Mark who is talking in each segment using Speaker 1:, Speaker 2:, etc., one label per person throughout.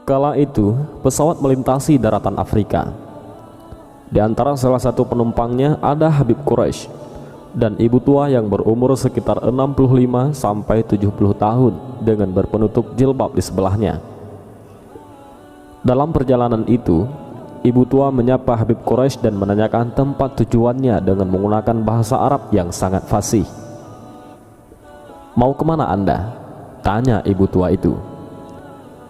Speaker 1: Kala itu, pesawat melintasi daratan Afrika. Di antara salah satu penumpangnya ada Habib Quraisy dan ibu tua yang berumur sekitar 65 sampai 70 tahun dengan berpenutup jilbab di sebelahnya. Dalam perjalanan itu, ibu tua menyapa Habib Quraisy dan menanyakan tempat tujuannya dengan menggunakan bahasa Arab yang sangat fasih. "Mau kemana Anda?" tanya ibu tua itu.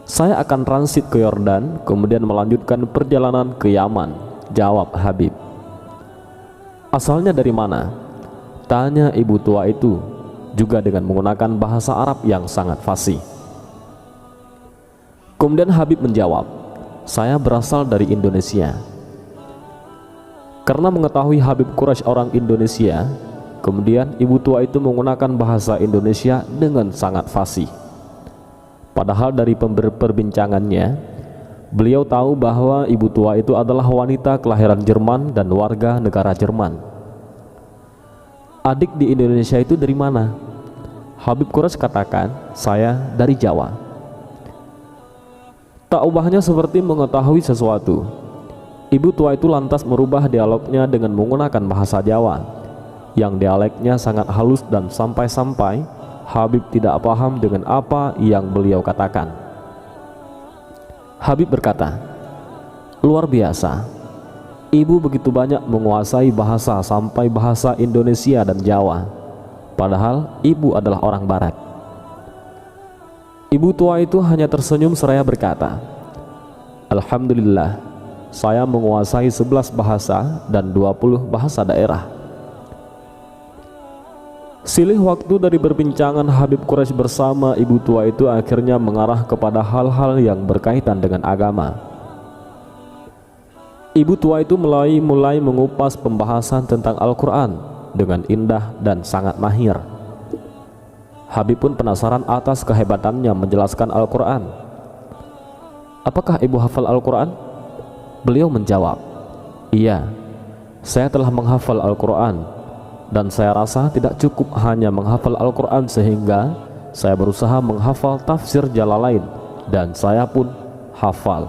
Speaker 1: "Saya akan transit ke Yordan, kemudian melanjutkan perjalanan ke Yaman," jawab Habib. "Asalnya dari mana?" tanya ibu tua itu, juga dengan menggunakan bahasa Arab yang sangat fasih. Kemudian Habib menjawab, "Saya berasal dari Indonesia." Karena mengetahui Habib Quraisy orang Indonesia, kemudian ibu tua itu menggunakan bahasa Indonesia dengan sangat fasih. Padahal dari perbincangannya, beliau tahu bahwa ibu tua itu adalah wanita kelahiran Jerman dan warga negara Jerman. "Adik di Indonesia itu dari mana?" Habib Quraisy katakan, "Saya dari Jawa." Tak ubahnya seperti mengetahui sesuatu, ibu tua itu lantas merubah dialognya dengan menggunakan bahasa Jawa, yang dialeknya sangat halus dan sampai-sampai Habib tidak paham dengan apa yang beliau katakan. Habib berkata, "Luar biasa, ibu begitu banyak menguasai bahasa sampai bahasa Indonesia dan Jawa, padahal ibu adalah orang Barat." Ibu tua itu hanya tersenyum seraya berkata, "Alhamdulillah, saya menguasai 11 bahasa dan 20 bahasa daerah." Silih waktu dari perbincangan Habib Quraisy bersama ibu tua itu akhirnya mengarah kepada hal-hal yang berkaitan dengan agama. Ibu tua itu mulai mengupas pembahasan tentang Al-Quran dengan indah dan sangat mahir. Habib pun penasaran atas kehebatannya menjelaskan Al-Quran. "Apakah ibu hafal Al-Quran?" Beliau menjawab, "Iya, saya telah menghafal Al-Quran. Dan saya rasa tidak cukup hanya menghafal Al-Quran, sehingga saya berusaha menghafal tafsir Jalalain dan saya pun hafal."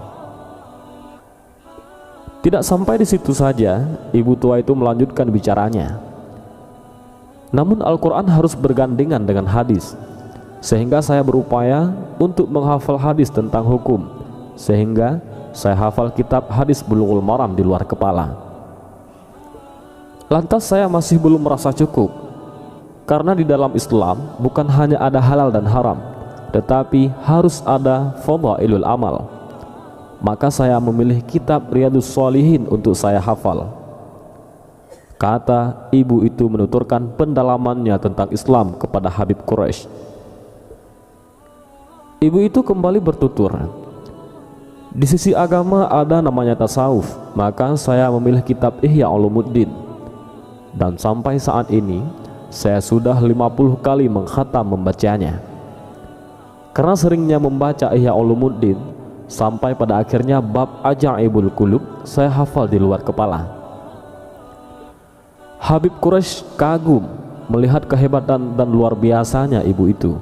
Speaker 1: Tidak sampai di situ saja, ibu tua itu melanjutkan bicaranya. "Namun Al-Quran harus bergandengan dengan hadis, sehingga saya berupaya untuk menghafal hadis tentang hukum, sehingga saya hafal kitab hadis Bulughul Maram di luar kepala. Lantas saya masih belum merasa cukup, karena di dalam Islam bukan hanya ada halal dan haram, tetapi harus ada fadhailul amal. Maka saya memilih kitab Riyadhus Shalihin untuk saya hafal." Kata ibu itu menuturkan pendalamannya tentang Islam kepada Habib Quraisy. Ibu itu kembali bertutur, "Di sisi agama ada namanya tasawuf, maka saya memilih kitab Ihya Ulumuddin. Dan sampai saat ini saya sudah 50 kali mengkhatam membacanya. Karena seringnya membaca Ihya Ulumuddin, sampai pada akhirnya bab Ajaibul Qulub saya hafal di luar kepala." Habib Quraisy kagum melihat kehebatan dan luar biasanya ibu itu.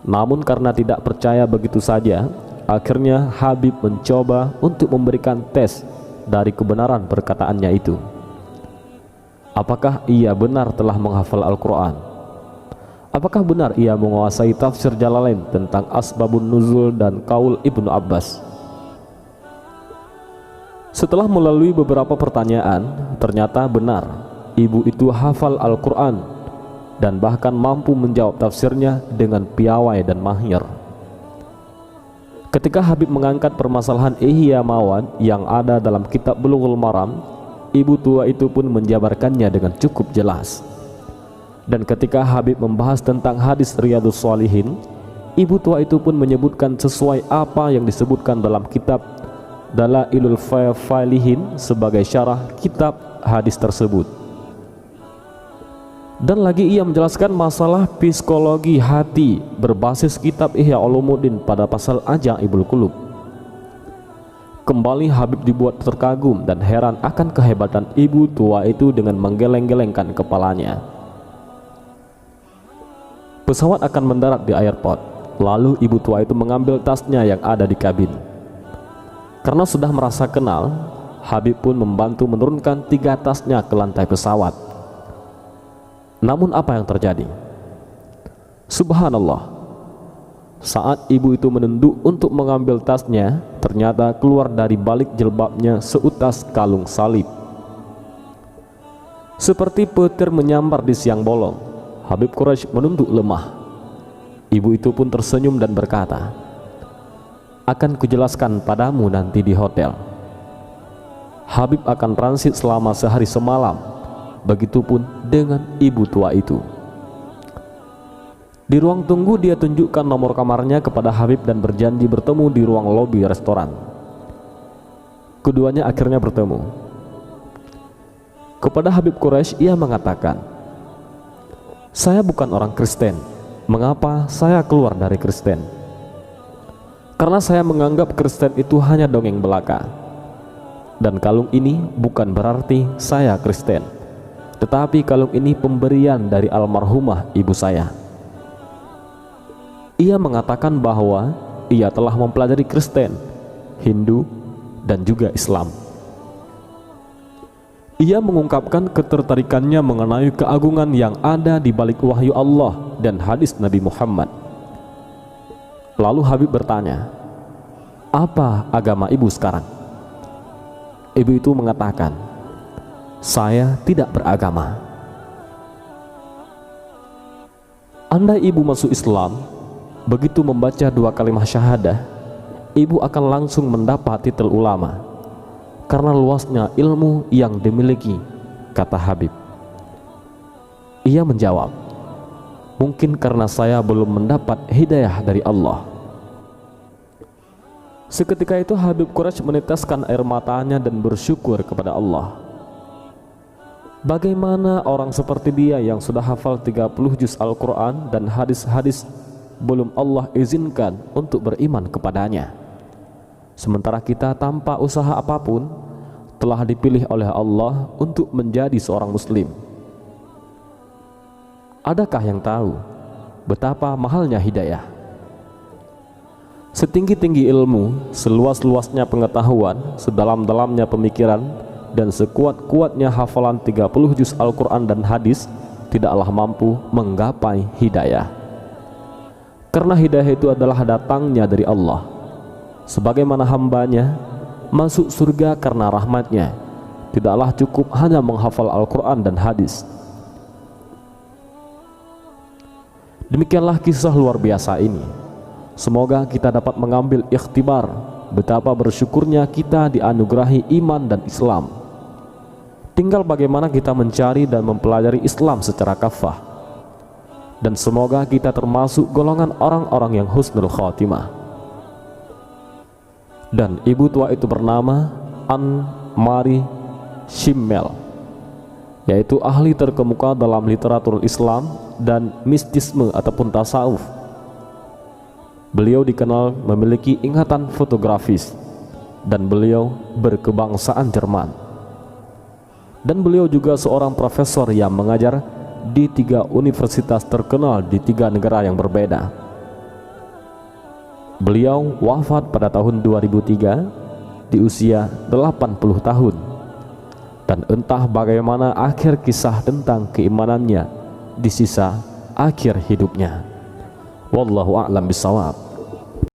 Speaker 1: Namun karena tidak percaya begitu saja, akhirnya Habib mencoba untuk memberikan tes dari kebenaran perkataannya itu. Apakah ia benar telah menghafal Al-Quran? Apakah benar ia menguasai tafsir Jalalain tentang asbabun nuzul dan kaul Ibnu Abbas? Setelah melalui beberapa pertanyaan, ternyata benar ibu itu hafal Al-Quran dan bahkan mampu menjawab tafsirnya dengan piawai dan mahir. Ketika Habib mengangkat permasalahan Ihya Mawad yang ada dalam kitab Bulughul Maram, ibu tua itu pun menjabarkannya dengan cukup jelas. Dan ketika Habib membahas tentang hadis Riyadhus Shalihin, ibu tua itu pun menyebutkan sesuai apa yang disebutkan dalam kitab Dalailul Falihin sebagai syarah kitab hadis tersebut. Dan lagi ia menjelaskan masalah psikologi hati berbasis kitab Ihya Ulumuddin pada pasal Ajaibul Qulub. Kembali Habib dibuat terkagum dan heran akan kehebatan ibu tua itu dengan menggeleng-gelengkan kepalanya. Pesawat akan mendarat di airport. Lalu ibu tua itu mengambil tasnya yang ada di kabin. Karena sudah merasa kenal, Habib pun membantu menurunkan 3 tasnya ke lantai pesawat. Namun apa yang terjadi? Subhanallah, saat ibu itu menunduk untuk mengambil tasnya, ternyata keluar dari balik jilbabnya seutas kalung salib. Seperti petir menyambar di siang bolong, Habib Quraisy menunduk lemah. Ibu itu pun tersenyum dan berkata, "Akan kujelaskan padamu nanti di hotel." Habib akan transit selama sehari semalam. Begitupun dengan ibu tua itu. Di ruang tunggu dia tunjukkan nomor kamarnya kepada Habib dan berjanji bertemu di ruang lobi restoran. Keduanya akhirnya bertemu. Kepada Habib Quraisy ia mengatakan, "Saya bukan orang Kristen. Mengapa saya keluar dari Kristen? Karena saya menganggap Kristen itu hanya dongeng belaka. Dan kalung ini bukan berarti saya Kristen, tetapi kalung ini pemberian dari almarhumah ibu saya." Ia mengatakan bahwa ia telah mempelajari Kristen, Hindu, dan juga Islam. Ia mengungkapkan ketertarikannya mengenai keagungan yang ada di balik wahyu Allah dan hadis Nabi Muhammad. Lalu Habib bertanya, "Apa agama ibu sekarang?" Ibu itu mengatakan, "Saya tidak beragama." Andai ibu masuk Islam, begitu membaca 2 kalimat syahadah, ibu akan langsung mendapat titel ulama karena luasnya ilmu yang dimiliki, kata Habib. Ia menjawab, "Mungkin karena saya belum mendapat hidayah dari Allah." Seketika itu Habib Quraisy meneteskan air matanya dan bersyukur kepada Allah. Bagaimana orang seperti dia yang sudah hafal 30 juz Al-Quran dan hadis-hadis belum Allah izinkan untuk beriman kepadanya, sementara kita tanpa usaha apapun telah dipilih oleh Allah untuk menjadi seorang muslim? Adakah yang tahu betapa mahalnya hidayah? Setinggi-tinggi ilmu, seluas-luasnya pengetahuan, sedalam-dalamnya pemikiran, dan sekuat-kuatnya hafalan 30 juz Al-Quran dan hadis tidaklah mampu menggapai hidayah. Karena hidayah itu adalah datangnya dari Allah. Sebagaimana hambanya masuk surga karena rahmatnya, tidaklah cukup hanya menghafal Al-Quran dan hadis. Demikianlah kisah luar biasa ini. Semoga kita dapat mengambil ikhtibar betapa bersyukurnya kita dianugerahi iman dan Islam. Tinggal bagaimana kita mencari dan mempelajari Islam secara kafah. Dan semoga kita termasuk golongan orang-orang yang husnul khatimah. Dan ibu tua itu bernama An-Mari Shimmel, yaitu ahli terkemuka dalam literatur Islam dan mistisme ataupun tasawuf. Beliau dikenal memiliki ingatan fotografis dan beliau berkebangsaan Jerman. Dan beliau juga seorang profesor yang mengajar di 3 universitas terkenal di 3 negara yang berbeda. Beliau wafat pada tahun 2003 di usia 80 tahun. Dan entah bagaimana akhir kisah tentang keimanannya di sisa akhir hidupnya. Wallahu a'lam bishawab.